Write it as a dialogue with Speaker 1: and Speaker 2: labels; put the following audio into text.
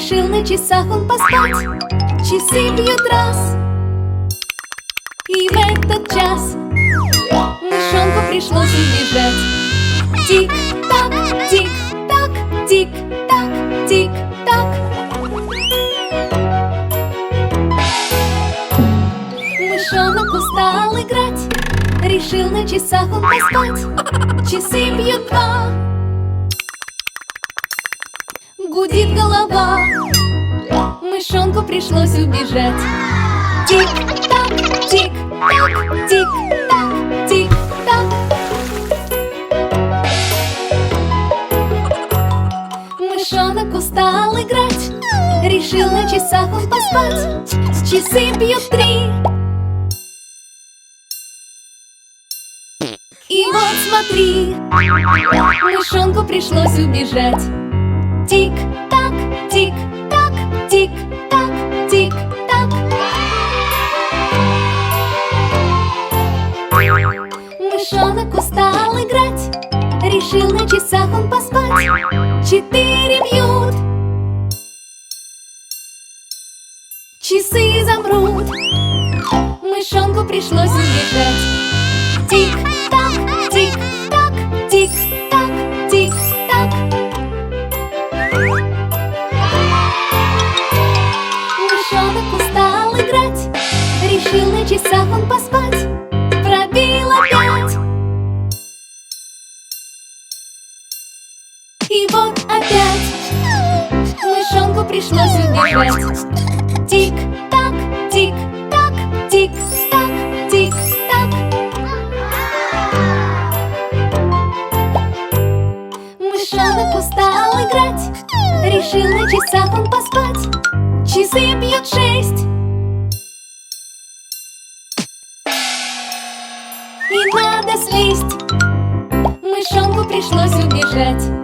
Speaker 1: Решил на часах он поспать. Часы бьют раз, и в этот час мышонку пришлось убежать. Тик-так, тик-так, тик-так, тик-так. Мышонок устал играть, решил на часах он поспать. Часы бьют два, гудит голова, мышонку пришлось убежать. Тик-так, тик-так, тик-так, тик-так. Мышонок устал играть, решил на часах он поспать. Часы бьют три, и вот смотри, мышонку пришлось убежать. Тик-так, тик-так, тик-так, тик-так. Мышонок устал играть, решил на часах он поспать. Четыре бьют, часы замрут, мышонку пришлось убежать. Тик-так, тик-так, тик-так, тик-так. Мышонок устал играть, решил на часах он поспать. Пробило пять, и вот опять мышонку пришлось убежать. Тик-так, тик-так, тик-так, тик-так. Мышонок устал играть, решил на часах он поспать. Часы бьют шесть, и надо слезть, мышонку пришлось убежать.